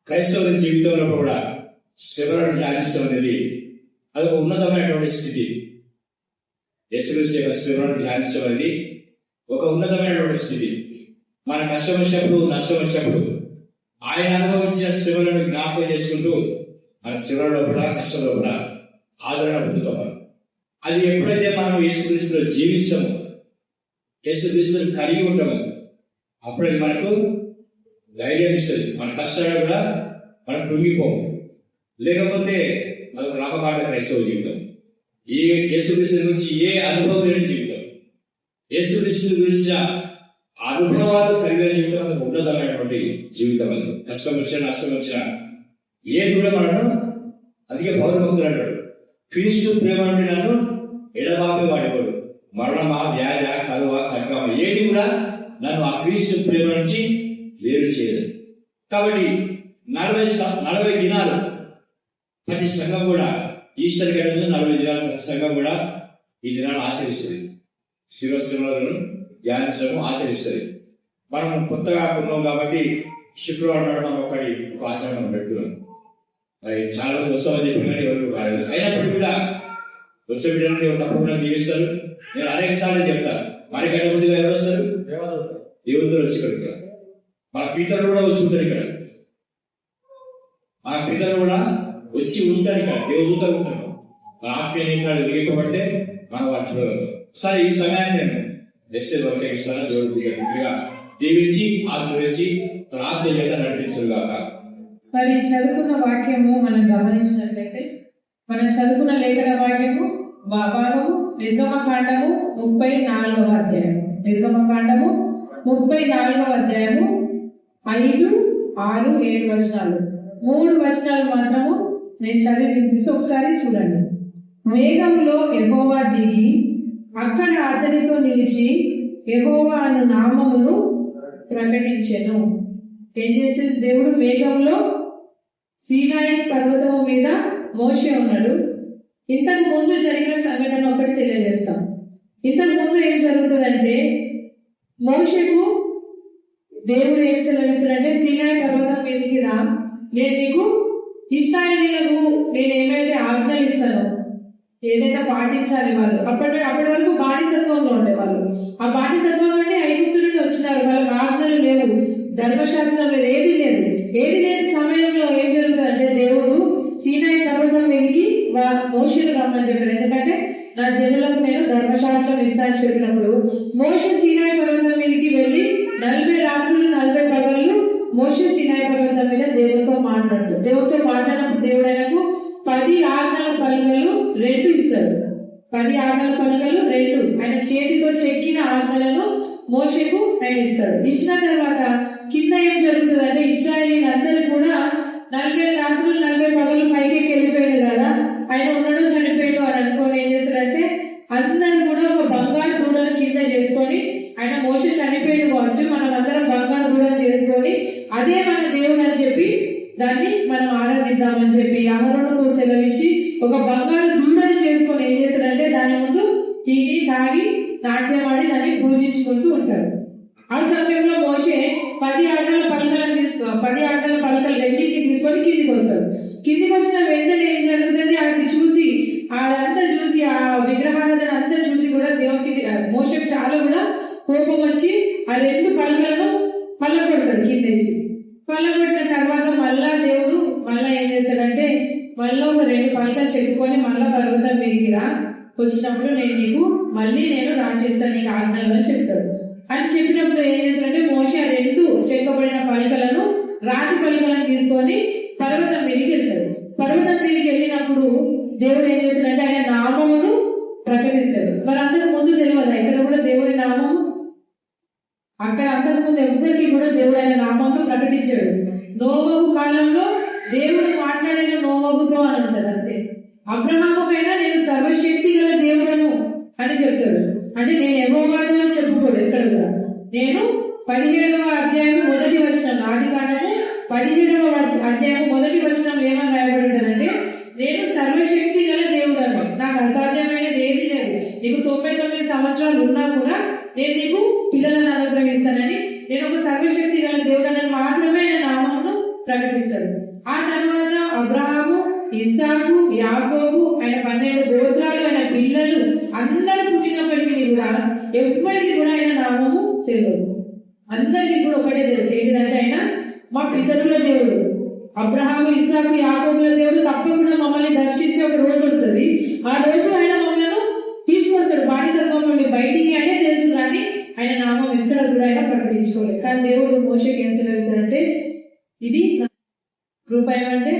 క్రైస్తవుల జీవితంలో కూడా శ్రమలను ధ్యానించడం అనేది అది ఒక ఉన్నతమైనటువంటి స్థితి. యేసుక్రీస్తు యొక్క శ్రమలను ధ్యానించడం అనేది ఒక ఉన్నతమైనటువంటి స్థితి. మన కష్టం వచ్చినప్పుడు, నష్టం వచ్చినప్పుడు ఆయన అనుభవించిన శ్రమలను జ్ఞాపకం చేసుకుంటూ మన శ్రమలో కూడా, కష్టంలో కూడా ఆదరణ పొందుతాం. అది ఎప్పుడైతే మనం యేసుక్రీస్తులో జీవిస్తామో, యేసుక్రీస్తుని కలిగి ఉంటామో, అప్పుడు మనకు ధైర్యం ఇస్తుంది. మన కష్టాలు కూడా మనం కృంగిపోము. లేకపోతే మనకు రామకాండ క్రైస్తవ జీవితం, ఏ యేసుక్రీస్తు గురించి ఏ అనుభవం లేని జీవితం, యేసుక్రీస్తు గురించిన అనుభవాలు కలిగిన జీవితం అది ఉన్నతమైనటువంటి జీవితం. అది కష్టం వచ్చినా, నష్టం వచ్చినా ఏది కూడా మనను అధిక పౌరభక్తులు అంటాడు, క్రీస్తు ప్రేమ నుండి నన్ను ఎడబాపి వాడేవాడు. మరణమా, వ్యాధ, కరువ, ఖడ్గమ ఏది కూడా నన్ను ఆ క్రీస్తు ప్రేమ నుంచి వేరు చేయలేదు. కాబట్టి 40 దినాలు ప్రతి సంఘం కూడా, ఈస్టర్ కంటే ముందు 40 దినాలు ప్రతి సంఘం కూడా ఈ దినాలు ఆచరిస్తుంది. శివశ్రమలను ధ్యానించడం ఆచరిస్తుంది. మనం కొత్తగా ఉన్నాం కాబట్టి శుక్రవారం నాడు మనం ఒక ఆచరణ పెట్టుకున్నాం. మరి చాలా మంది వస్తామని చెప్పి కానీ ఎవరు రాలేదు. అయినప్పటికీ కూడా వచ్చే బిడ్డలని తప్పకుండా దీవిస్తారు. నేను అనేక సార్లు చెప్తాను, మనకంటే ముందుగా ఎవరు వస్తారు? దేవుడితో వచ్చి ఇక్కడ మన పితరులు కూడా వచ్చి ఉంటారు. ఇక్కడ మన పితరులు కూడా వచ్చి ఉంటారు. ఇక్కడ దేవుడితో ఉంటారు. మన ఆత్మీయ నియమాలు విరిగిపోబడితే మనం వాటి చూడగలుగుతాం. సరే, ఈ సమయాన్ని నేను నెక్స్ట్ వర్తిస్తాను. దేవుడిగా దీవించి ఆశీర్వదించి ప్రార్థన చేత నడిపించుగాక. మరి చదువుకున్న వాక్యము మనం గమనించినట్లయితే, మనం చదువుకున్న లేఖన వాక్యము భాగము నిర్గమకాండము 34వ అధ్యాయం. నిర్గమకాండము 34వ అధ్యాయము 5, 6, 7 వచనాలు. 3 వచనాలు మాత్రము నేను చదివి వినిపిస్తే ఒకసారి చూడండి. మేఘంలో యెహోవా దిగి అక్కడ అతనితో నిలిచి యెహోవా అను నామమును ప్రకటించెను. ఏం చేసింది దేవుడు? మేఘంలో సీనాయి పర్వతము మీద మోషే ఉన్నాడు. ఇంతకు ముందు జరిగిన సంఘటన ఒకటి తెలియజేస్తాం. ఇంతకు ముందు ఏం జరుగుతుందంటే, మోషేకు దేవుడు ఏం సెలవిస్తాడంటే, సీనాయి పర్వతం మీదకి రా, నేను నీకు ఇశ్రాయేలీయులకు నేను ఏమైతే ఆజ్ఞలు ఇస్తానో ఏదైనా పాటించాలి. వాళ్ళు అప్పటి వరకు బానిసత్వంలో ఉండేవాళ్ళు. ఆ బానిసత్వం నుండి ఐగుప్తు నుండి వచ్చినారు. వాళ్ళకి ఆజ్ఞలు లేవు, ధర్మశాస్త్రం లేదు, ఏది లేని సమయంలో ఏం జరుగుతుందంటే, దేవుడు సీనాయి పర్వతం మీదకి మోషేను రమ్మని చెప్పాడు. ఎందుకంటే నా జనులకు నేను ధర్మశాస్త్రం ఇస్తానని చెప్పినప్పుడు మోషే సీనాయి పర్వతం మీదకి వెళ్ళి 40 రాత్రులు 40 పగళ్ళు మోషే సీనాయి పర్వతం మీద దేవుడితో మాట్లాడుతాడు. దేవుడితో మాట్లాడినప్పుడు దేవుడు ఆయనకు 10 ఆజ్ఞల పలకలు 2 ఇస్తాడు. 10 ఆజ్ఞల పలకలు 2 ఆయన చేతితో చెక్కిన ఆజ్ఞలను మోషేకు ఆయన ఇస్తాడు. ఇచ్చిన తర్వాత కింద ఏం జరుగుతుందంటే, ఇశ్రాయేలీయులు అందరూ కూడా 40 రాత్రులు 40 పగలు పైకి వెళ్ళిపోయాడు కదా, ఆయన ఉన్నాడు చనిపోయాడు అని అనుకోని ఏం చేస్తాడంటే, అందరూ కూడా ఒక బంగారు దూడను కింద చేసుకొని, ఆయన మోషే చనిపోయాడు కావచ్చు, మనం అందరం బంగారు దూడను చేసుకొని అదే మన దేవుడు అని చెప్పి దాన్ని మనం ఆరాధిద్దామని చెప్పి అహరోనుకు సెలవిచ్చి ఒక బంగారు దూడని చేసుకొని ఏం చేస్తాడంటే, దాని ముందు తిని తాగి నాట్యమాడి దాన్ని పూజించుకుంటూ ఉంటారు. ఆ సమయంలో మోషే 10 ఆజ్ఞల పలకలను 10 ఆజ్ఞల పలకలు 2 తీసుకొని కిందికి వస్తాడు. కిందికి వచ్చిన వెంటనే ఏం జరుగుతుంది, అది చూసి అదంతా చూసి ఆ విగ్రహారాధన అంతా చూసి కూడా దేవునికి మోషేకు చాలా కూడా కోపం వచ్చి ఆ 2 పలకలను పళ్ళగొడతాడు కిందేసి. పళ్ళగొట్టిన తర్వాత మళ్ళా దేవుడు మళ్ళా ఏం చేస్తాడంటే, మళ్ళీ ఒక 2 పలకలు చెప్పుకొని మళ్ళా పర్వతం మీదకి రా, వచ్చినప్పుడు నేను రాసిస్తాను నీకు ఆజ్ఞలు అని చెప్తాడు. అని చెప్పినప్పుడు ఏం చేస్తాడంటే, మోషే ఆ 2 చెక్కబడిన పలకలను రాతి పలకలను తీసుకొని పర్వతం మీదకి వెళ్తాడు. పర్వతం మీదకి వెళ్ళినప్పుడు దేవుడు ఏం చేస్తాడంటే, ఆయన నామమును ప్రకటిస్తాడు. మరి అంతకు ముందు తెలియదా ఇక్కడ కూడా దేవుడి నామము? అక్కడ అంతకు ముందు ఎవ్వరికి కూడా దేవుడు ఆయన నామమును ప్రకటించాడు. నోవహు కాలంలో దేవుడు మాట్లాడిన నోవహుతో అని అంటారు అంతే. అబ్రహాముకైనా నేను సర్వశక్తి గల దేవుడను అని చెప్తాడు. అంటే నేను యెహోవాను అని చెప్పుకోడు ఎక్కడ కూడా. నేను 17వ అధ్యాయం 1వ వచనం, ఆదికాండము 17వ అధ్యాయం 1వ వచనం ఏమని రాయబడి ఉంటుందంటే, నేను సర్వశక్తి గల దేవుడను, నాకు అసాధ్యమైనది ఏది లేదు. నీకు 99 సంవత్సరాలు ఉన్నా కూడా నేను నీకు పిల్లలను అనుగ్రహిస్తానని, నేను ఒక సర్వశక్తి గల దేవుడనని మాత్రమే ఆయన నామమును ప్రకటిస్తాడు. ఆ తర్వాత అబ్రహాము, ఇస్సాకు, యాకోబు, ఆయన 12 గోత్రాలు, ఆయన పిల్లలు అందరూ పుట్టినప్పటికీ కూడా ఎవ్వరికి కూడా ఆయన నామము తెలియదు. అందరికీ కూడా ఒకటే తెలుసు, ఏంటంటే ఆయన మా పితరుల దేవుడు, అబ్రహాము, ఇస్సాకు, యాకోబుల దేవుడు తప్పకుండా మమ్మల్ని దర్శించే ఒక రోజు వస్తుంది. ఆ రోజు ఆయన మమ్మల్ని తీసుకొస్తాడు బానిసత్వం నుండి బయటికి అంటే తెలుసు, కానీ ఆయన నామం ఎక్కడ కూడా ఆయన ప్రకటించుకోలేదు. కానీ దేవుడు మోషేకి ఏం సెలవిస్తాడంటే, ఇది కృప. ఏమంటే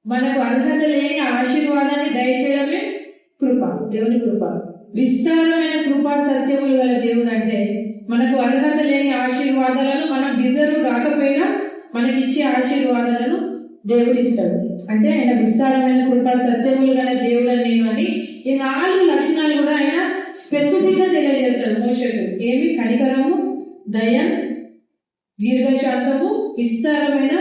మనకు అర్హత లేని ఆశీర్వాదాన్ని దయచేయడమే కృప, దేవుని కృప. విస్తారమైన కృపా సత్యములు గల దేవుడు అంటే మనకు అర్హత లేని ఆశీర్వాదాలను, మనం డిజర్వ్ కాకపోయినా మనకిచ్చే ఆశీర్వాదాలను దేవుడు ఇస్తాడు. అంటే ఆయన విస్తారమైన కృపా సత్యములు గల దేవుడు అని నేను అని ఈ 4 లక్షణాలు కూడా ఆయన స్పెసిఫిక్ గా తెలియజేస్తాడు మోషేకు. ఏమి? కనికరము, దయ, దీర్ఘశాంతము, విస్తారమైన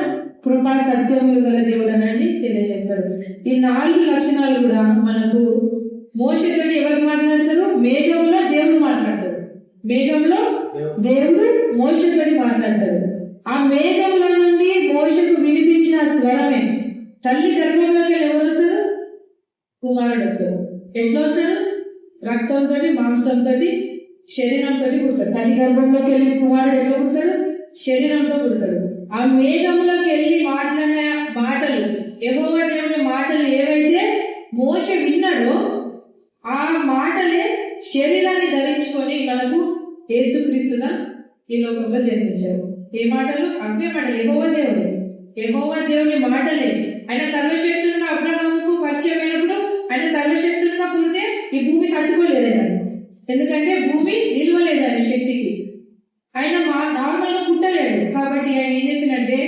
కృపా సత్యములు గల దేవుడు అని తెలియజేస్తాడు. ఈ 4 లక్షణాలు కూడా మనకు మోషేతో ఎవరు మాట్లాడతారు? మేఘంలో దేవుడు మాట్లాడతాడు. మేఘంలో దేవుడు మోషేతో మాట్లాడతాడు. ఆ మేఘంలో నుండి మోషేకు వినిపించిన స్వరమే తల్లి గర్భంలోకి ఎవరు వస్తారు? కుమారుడు వస్తారు. ఎట్లా వస్తాడు? రక్తంతో, మాంసంతో, శరీరంతో పుడతాడు. తల్లి గర్భంలోకి వెళ్ళి కుమారుడు ఎట్లా పుడతాడు? శరీరంతో పుడతాడు. ఆ మేఘంలోకి వెళ్ళి మాట్లాడిన మాటలు, యెహోవా దేవుని మాటలు ఏవైతే మోషే విన్నాడో ఆ మాటలే శరీరాన్ని ధరించుకొని మనకు యేసుక్రీస్తుగా ఈ లోకంలో జన్మించారు. ఏ మాటలు? అవే మాటలు, యెహోవా దేవుని మాటలే. ఆయన సర్వశక్తులుగా అబ్రహాముకు పరిచయం అయినప్పుడు ఆయన సర్వశక్తులుగా పుడితే ఈ భూమి తట్టుకోలేదు ఆయన, ఎందుకంటే భూమి నిలవలేదు ఆయన శక్తికి. ఆయన నార్మల్ గా పుట్టలేడు. కాబట్టి ఆయన ఏం చేసిందంటే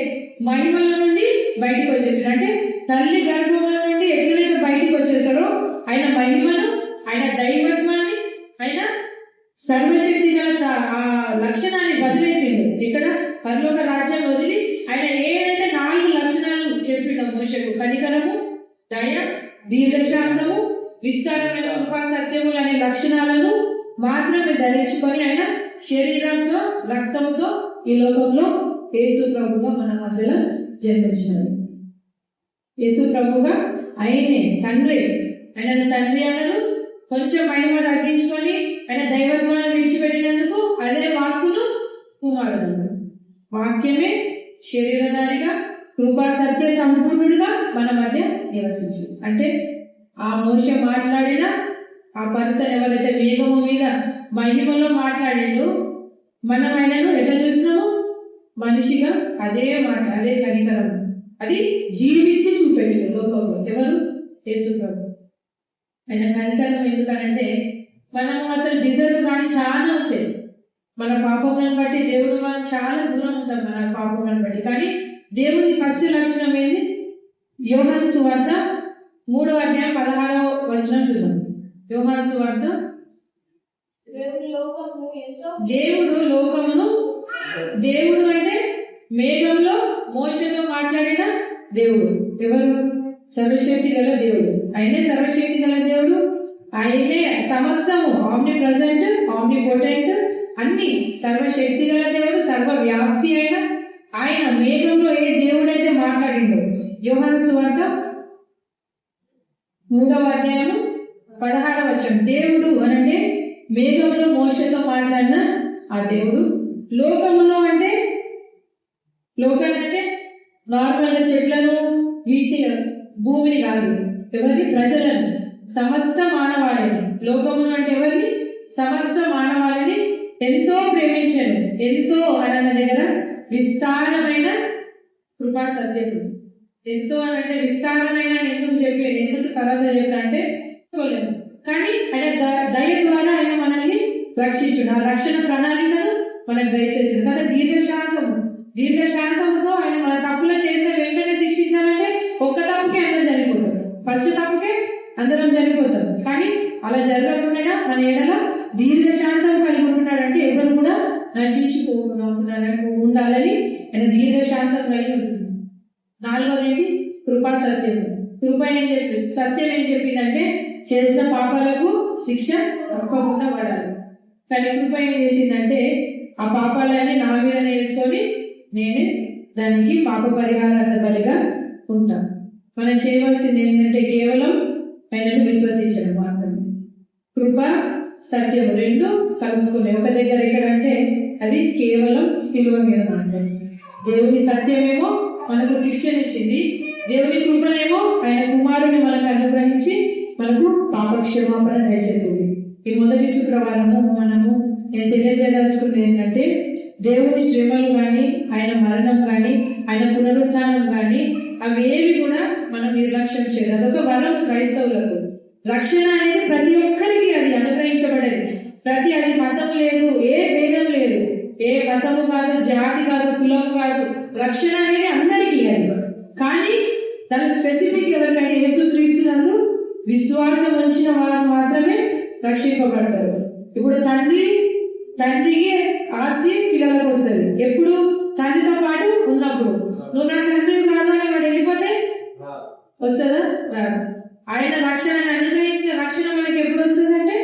మహిమల నుండి బయటికి వచ్చేసాడు. అంటే తల్లి గర్భంలో నుండి ఎట్లయితే బయటికి వచ్చేసాడో ఆయన మహిమను, ఆయన దైవత్వాన్ని, ఆయన సర్వశక్తి గల ఆ లక్షణాన్ని వదిలేసిండు. ఇక్కడ పరలోక రాజ్యాన్ని వదిలి ఆయన ఏదైతే 4 లక్షణాలు చెప్పిండో మోషేకు, కనికరము, దయ, దీర్ఘశాంతము, విస్తారమైన కృపా సత్యములు అనే లక్షణాలను మాత్రమే ధరించుకొని ఆయన శరీరంతో, రక్తంతో ఈ లోకంలో యేసు ప్రభుగా మన మధ్యలో జన్మించినాడు. యేసు ప్రభుగా ఆయనే తండ్రి. ఆయన తండ్రి అన్నారు. కొంచెం మహిమ తగ్గించుకొని ఆయన దైవత్వాన్ని విడిచిపెట్టినందుకు అదే వాక్కును కుమారుడు. వాక్యమే శరీరధారిగా కృపా సత్య సంపూర్ణుడిగా మన మధ్య నివసించింది. అంటే ఆ మోషే మాట్లాడిన ఆ పర్సన్ ఎవరైతే మేఘము మీద మహిమలో మాట్లాడిందో మనం ఆయనను ఎట్లా చూస్తున్నాము? మనిషిగా అదే మాట, అదే కనికరం, అది జీవించి చూపెట్టిన లోకంలో ఎవరు? యేసు ప్రభు. ఆయన కనికరం ఎందుకనంటే మనము అసలు డిజర్వ్ కానీ చాలా ఉంటాయి. మన పాపములను బట్టి దేవుడు మనం చాలా దూరం ఉంటాం మన పాపములను బట్టి. కానీ దేవుని ఫస్ట్ లక్షణం ఏంటి? యోహాను సువార్త 3వ అధ్యాయం 16వ వచనం చూద్దాం. యోహాను సువార్త, దేవుడు అంటే మేఘంలో మోషేతో మాట్లాడిన దేవుడు. ఎవరు? సర్వశక్తి గల దేవుడు. ఆయనే సర్వశక్తి గల దేవుడు. ఆయనే సమస్తము, ఆమ్ని ప్రజెంట్, ఆమ్ని పొటెంట్, అన్ని సర్వశక్తి గల దేవుడు, సర్వవ్యాప్తి అయిన ఆయన మేఘంలో ఏ దేవుడైతే మాట్లాడిండో, యోహాను సువార్త 3వ అధ్యాయం 16వ వచనం. దేవుడు అనంటే మేఘంలో మోషేతో మాట్లాడిన ఆ దేవుడు. లోకములో అంటే లోకాలంటే నార్మల్ గా చెట్లను, వీటిని, భూమిని కాదు, ఎవరిని? ప్రజలను, సమస్త మానవాళిని. లోకమును అంటే ఎవరిని? సమస్త మానవాళిని ఎంతో ప్రేమించాను. ఎంతో అన్న దగ్గర విస్తారమైన కృపా సత్యము. ఎంతో అంటే విస్తారమైన ఎందుకు చెప్పాడు? ఎందుకు తర్వాత చెప్పా అంటే కానీ ఆయన దయ ద్వారా ఆయన మనల్ని రక్షించుడు. ఆ రక్షణ ప్రణాళికను మనకు దయచేసింది కదా. దీర్ఘశాంతంతో ఆయన మన తప్పులు చేసే వెంటనే శిక్షించాలంటే ఒక్క తప్పుకే అందరం చనిపోతారు. ఫస్ట్ తప్పుకే అందరం చనిపోతాం. కానీ అలా జరగకుండా మన ఎడల దీర్ఘశాంతం కలిగి ఉంటున్నాడంటే ఎవరు కూడా ఉండాలని ఆయన దీర్ఘశాంతం కలిగి ఉంటుంది. 4వది ఏంటి? కృపా సత్యము. కృప ఏం చెప్పింది? సత్యం ఏం చెప్పిందంటే చేసిన పాపాలకు శిక్ష తప్పకుండా పడాలి. కానీ కృప ఏం చేసిందంటే ఆ పాపాలన్నీ నా మీదనే వేసుకొని నేనే దానికి పాప పరిహారార్థ బలిగా ఉంటాం. మనం చేయవలసింది ఏంటంటే కేవలం ఆయనను విశ్వసించడం మాత్రమే. కృప సత్యం రెండు కలుసుకునే ఒక దగ్గర ఎక్కడంటే అది కేవలం శిలువ మీద మాత్రమే. దేవుని సత్యమేమో మనకు శిక్షనిచ్చింది, దేవుని కృపనేమో ఆయన కుమారుని మనకు అనుగ్రహించి మనకు పాప క్షమాపణ దయచేసింది. ఈ మొదటి శుక్రవారము నేను తెలియజేయదలుచుకుంది ఏంటంటే దేవుని శ్రమలు కానీ, ఆయన మరణం కానీ, ఆయన పునరుత్థానం కానీ అవేవి కూడా మనం నిర్లక్ష్యం చేయదు. అదొక వరం క్రైస్తవులకు. రక్షణ అనేది ప్రతి ఒక్కరికి అది అనుగ్రహించబడేది. అది మతం లేదు, ఏ భేదం లేదు, ఏ మతము కాదు, జాతి కాదు, కులం కాదు. రక్షణ అనేది అందరికీ అది. కానీ దాని స్పెసిఫిక్ ఎవరికంటే యేసుక్రీస్తునందు విశ్వాసం ఉంచిన వారు మాత్రమే రక్షింపబడతారు. ఇప్పుడు తండ్రికి ఆస్తి పిల్లలకు వస్తుంది. ఎప్పుడు? తండ్రితో పాటు ఉన్నప్పుడు. నువ్వు నా తండ్రి కాదు అని వాడు వెళ్ళిపోతే వస్తుందా? రాదు. ఆయన రక్షణను అనుగ్రహించిన రక్షణ మనకి ఎప్పుడు వస్తుందంటే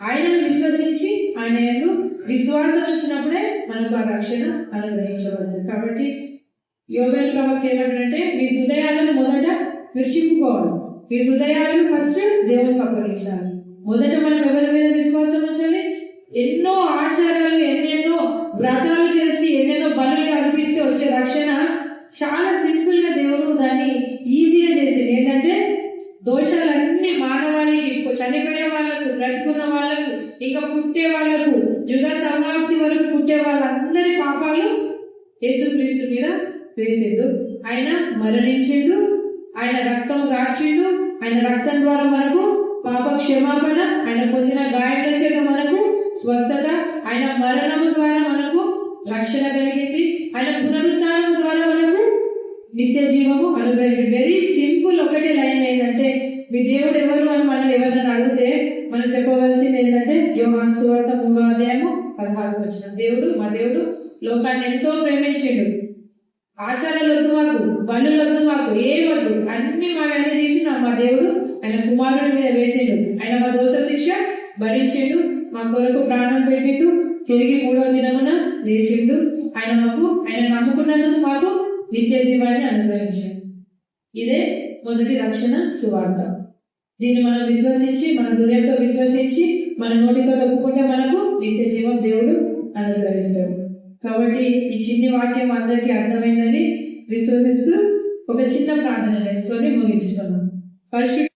ఆయనను విశ్వసించి ఆయన యందు విశ్వాసం వచ్చినప్పుడే మనకు ఆ రక్షణ అనుగ్రహించబడుతుంది. కాబట్టి యోబేలు ప్రవక్త ఏమంటారంటే మీ హృదయాలను మొదట విడిచిపోవాలి. మీ హృదయాలను ఫస్ట్ దేవునికి అప్పగించాలి. మొదట మనం ఎవరి మీద విశ్వాసం ఉంచాలి? ఎన్నో ఆచారాలు, ఎన్నెన్నో వ్రతాలు చేసి, ఎన్నెన్నో బలులు అనిపిస్తే వచ్చే రక్షణ చాలా సింపుల్ గా దేవుడు దాన్ని ఈజీగా చేసింది. ఏంటంటే దోషాలన్నీ మానవాళికి, చనిపోయిన వాళ్ళకు, బ్రతుకున్న వాళ్ళకు, ఇంకా పుట్టే వాళ్ళకు, యుగ సమాప్తి వరకు పుట్టే వాళ్ళందరి పాపాలు యేసుక్రీస్తు మీద వేసిండు. ఆయన మరణించిండు, ఆయన రక్తం గార్చిండు, ఆయన రక్తం ద్వారా మనకు పాప క్షమాపణ, ఆయన పొందిన గాయాల చేత మనకు స్వస్థత, ఆయన మరణము ద్వారా మనకు రక్షణ కలిగింది, ఆయన పునరుత్థానం ద్వారా మనకు నిత్య జీవము అనుగ్రహించింది. Very simple. ఒకటే లైన్ ఏంటంటే మీ దేవుడు ఎవరు అని మనం ఎవరైనా అడిగితే మనం చెప్పవలసింది ఏంటంటే యోహాను సువార్త 3వ అధ్యాయము 16వ వచనం. మా దేవుడు లోకాన్ని ఎంతో ప్రేమించిండు. ఆచారాలు వద్దు మాకు, బలులు వద్దు మాకు, ఏ వద్దు, అన్ని మావన్నీ తీసి మా దేవుడు ఆయన కుమారుడి మీద వేసిండు. ఆయన మా దోష శిక్ష భరించిండు, మా కొరకు ప్రాణం పెట్టిండు, తిరిగి 3వ దినమున లేచిండు. ఆయన నమ్ముకున్నందుకు మాకు నిత్య జీవాన్ని అనుగ్రహించాడు. ఇదే మొదటి రక్షణ సువార్త. దీన్ని మనం విశ్వసించి, మన హృదయంతో విశ్వసించి, మన నోటితో ఒప్పుకుంటే మనకు నిత్య జీవం దేవుడు అనుగ్రహిస్తాడు. కాబట్టి ఈ చిన్ని వాక్యం అందరికీ అర్థమైందని విశ్వసిస్తూ ఒక చిన్న ప్రార్థన చేసుకొని ముగించుకున్నాం. పరిశుద్ధ